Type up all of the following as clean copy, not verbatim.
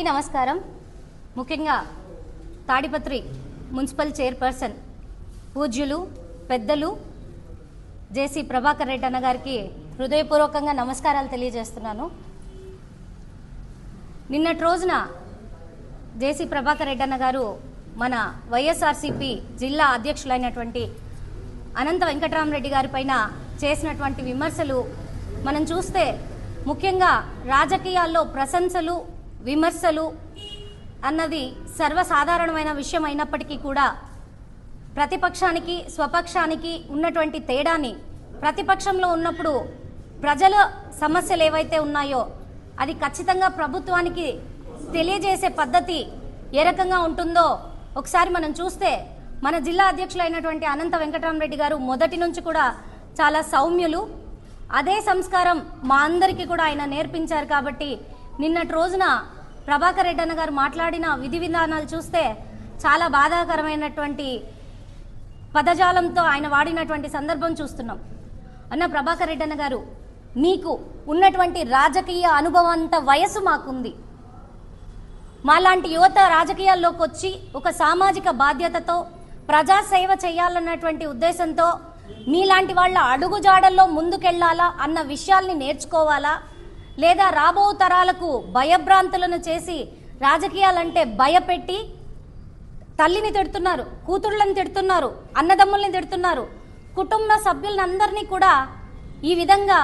నమస్కారం. ముఖ్యంగా Tadipatri municipal chairperson పూజ్యులు పెద్దలు జేసీ ప్రభాకర్ రెడ్డి అన్న గారికి హృదయపూర్వకంగా నమస్కారాలు తెలియజేస్తున్నాను. నిన్నటి రోజున జేసీ ప్రభాకర్ రెడ్డి అన్న గారు మన వైఎస్ఆర్సీపీ జిల్లా అధ్యక్షులైనటువంటి అనంత వెంకటరామరెడ్డి గారి పైన చేసినటువంటి విమర్శలు మనం చూస్తే ముఖ్యంగా రాజకీయాల్లో ప్రశంసలు విమర్శలు అన్నది సర్వసాధారణమైన విషయం అయినప్పటికీ కూడా ప్రతిపక్షానికి స్వపక్షానికి ఉన్నటువంటి తేడాని, ప్రతిపక్షంలో ఉన్నప్పుడు ప్రజల సమస్యలు ఏవైతే ఉన్నాయో అది ఖచ్చితంగా ప్రభుత్వానికి తెలియజేసే పద్ధతి ఏ రకంగా ఉంటుందో ఒకసారి మనం చూస్తే మన జిల్లా అధ్యక్షులైనటువంటి అనంత వెంకటరామరెడ్డి గారు మొదటి నుంచి కూడా చాలా సౌమ్యులు. అదే సంస్కారం మా అందరికీ కూడా ఆయన నేర్పించారు. కాబట్టి నిన్నటి రోజున ప్రభాకర్ రెడ్డి అన్న గారు మాట్లాడిన విధి విధానాలు చూస్తే చాలా బాధాకరమైనటువంటి పదజాలంతో ఆయన వాడినటువంటి సందర్భం చూస్తున్నాం. అన్న ప్రభాకర్ రెడ్డి అన్న గారు, మీకు ఉన్నటువంటి రాజకీయ అనుభవం అంత వయసు మాకుంది. మాలాంటి యువత రాజకీయాల్లోకి వచ్చి ఒక సామాజిక బాధ్యతతో ప్రజాసేవ చేయాలన్నటువంటి ఉద్దేశంతో మీలాంటి వాళ్ళ అడుగుజాడల్లో ముందుకెళ్లాలా అన్న విషయాల్ని నేర్చుకోవాలా, లేదా రాబో తరాలకు భయభ్రాంతులను చేసి రాజకీయాలంటే భయపెట్టి తల్లిని తిడుతున్నారు, కూతుళ్ళని తిడుతున్నారు, అన్నదమ్ముల్ని తిడుతున్నారు, కుటుంబ సభ్యులందరినీ కూడా ఈ విధంగా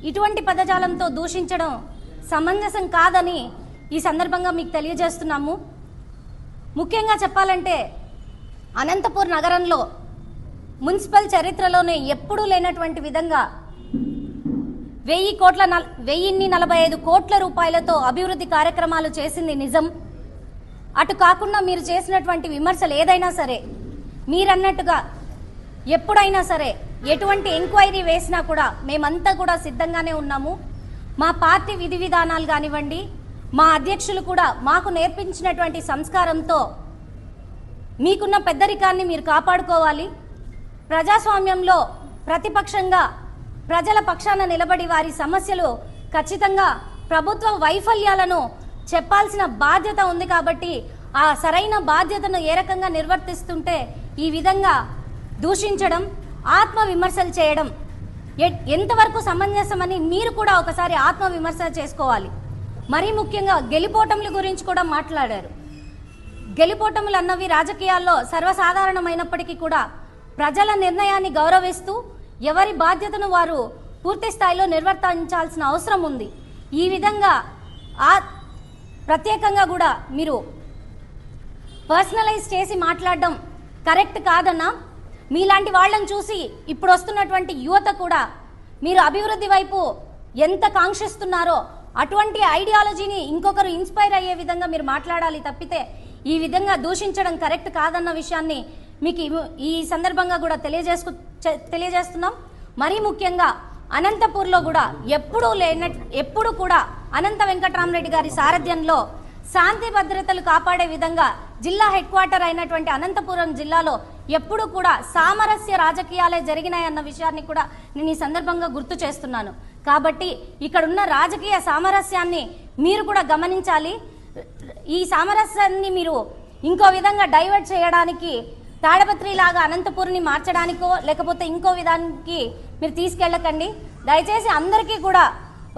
ఇటువంటి పదజాలంతో దూషించడం సమంజసం కాదని ఈ సందర్భంగా మీకు తెలియజేస్తున్నాము. ముఖ్యంగా చెప్పాలంటే అనంతపూర్ నగరంలో మున్సిపల్ చరిత్రలోనే ఎప్పుడూ లేనటువంటి విధంగా 1045 కోట్ల రూపాయలతో అభివృద్ధి కార్యక్రమాలు చేసింది నిజం. అటు కాకుండా మీరు చేసినటువంటి విమర్శలు ఏదైనా సరే, మీరన్నట్టుగా ఎప్పుడైనా సరే ఎటువంటి ఎంక్వైరీ వేసినా కూడా మేమంతా కూడా సిద్ధంగానే ఉన్నాము. మా పార్టీ విధి విధానాలు కానివ్వండి, మా అధ్యక్షులు కూడా మాకు నేర్పించినటువంటి సంస్కారంతో మీకున్న పెద్దరికాన్ని మీరు కాపాడుకోవాలి. ప్రజాస్వామ్యంలో ప్రతిపక్షంగా ప్రజల పక్షాన నిలబడి వారి సమస్యలు ఖచ్చితంగా ప్రభుత్వ వైఫల్యాలను చెప్పాల్సిన బాధ్యత ఉంది. కాబట్టి ఆ సరైన బాధ్యతను ఏ రకంగా నిర్వర్తిస్తుంటే ఈ విధంగా దూషించడం, ఆత్మ విమర్శలు చేయడం ఎంతవరకు సమంజసమని మీరు కూడా ఒకసారి ఆత్మ విమర్శ చేసుకోవాలి. మరీ ముఖ్యంగా గెలిపోటముల గురించి కూడా మాట్లాడారు. గెలిపోటములు అన్నవి రాజకీయాల్లో సర్వసాధారణమైనప్పటికీ కూడా ప్రజల నిర్ణయాన్ని గౌరవిస్తూ ఎవరి బాధ్యతను వారు పూర్తి స్థాయిలో నిర్వర్తించాల్సిన అవసరం ఉంది. ఈ విధంగా ప్రత్యేకంగా కూడా మీరు పర్సనలైజ్ చేసి మాట్లాడడం కరెక్ట్ కాదన్నా. మీలాంటి వాళ్ళని చూసి ఇప్పుడు వస్తున్నటువంటి యువత కూడా మీరు అభివృద్ధి వైపు ఎంత కాంక్షిస్తున్నారో అటువంటి ఐడియాలజీని ఇంకొకరు ఇన్స్పైర్ అయ్యే విధంగా మీరు మాట్లాడాలి తప్పితే ఈ విధంగా దూషించడం కరెక్ట్ కాదన్న విషయాన్ని మీకు ఈ సందర్భంగా కూడా తెలియజేస్తున్నాం. మరీ ముఖ్యంగా అనంతపూర్లో కూడా ఎప్పుడు కూడా అనంత వెంకటరామరెడ్డి గారి సారథ్యంలో శాంతి భద్రతలు కాపాడే విధంగా జిల్లా హెడ్ క్వార్టర్ అయినటువంటి అనంతపురం జిల్లాలో ఎప్పుడు కూడా సామరస్య రాజకీయాలే జరిగినాయన్న విషయాన్ని కూడా నేను ఈ సందర్భంగా గుర్తు చేస్తున్నాను. కాబట్టి ఇక్కడున్న రాజకీయ సామరస్యాన్ని మీరు కూడా గమనించాలి. ఈ సామరస్యాన్ని మీరు ఇంకో విధంగా డైవర్ట్ చేయడానికి, తాడపత్రి లాగా అనంతపూర్ని మార్చడానికో లేకపోతే ఇంకో విధానికి మీరు తీసుకెళ్ళకండి. దయచేసి అందరికీ కూడా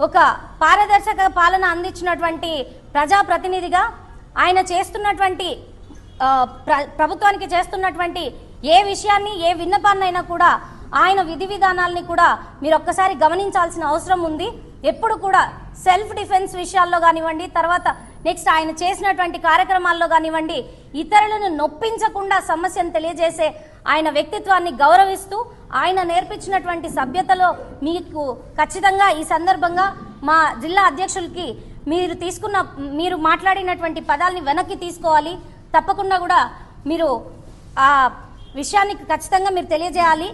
ఒక పారదర్శక పాలన అందించినటువంటి ప్రజాప్రతినిధిగా ఆయన చేస్తున్నటువంటి ప్రభుత్వానికి చేస్తున్నటువంటి ఏ విషయాన్ని, ఏ విన్నపాన్నైనా కూడా ఆయన విధి విధానాల్ని కూడా మీరు ఒక్కసారి గమనించాల్సిన అవసరం ఉంది. ఎప్పుడు కూడా సెల్ఫ్ డిఫెన్స్ విషయాల్లో కానివ్వండి, తర్వాత నెక్స్ట్ ఆయన చేసినటువంటి కార్యక్రమాల్లో కానివ్వండి, ఇతరులను నొప్పించకుండా సమస్యను తెలియజేసే ఆయన వ్యక్తిత్వాన్ని గౌరవిస్తూ ఆయన నేర్పించినటువంటి సభ్యతలో మీకు ఖచ్చితంగా ఈ సందర్భంగా మా జిల్లా అధ్యక్షులకి మీరు మాట్లాడినటువంటి పదాలని వెనక్కి తీసుకోవాలి. తప్పకుండా కూడా మీరు ఆ విషయాన్ని ఖచ్చితంగా మీరు తెలియజేయాలి.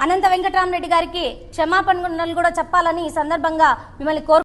అనంత వెంకటరామరెడ్డి గారికి క్షమాపణలు కూడా చెప్పాలని ఈ సందర్భంగా మిమ్మల్ని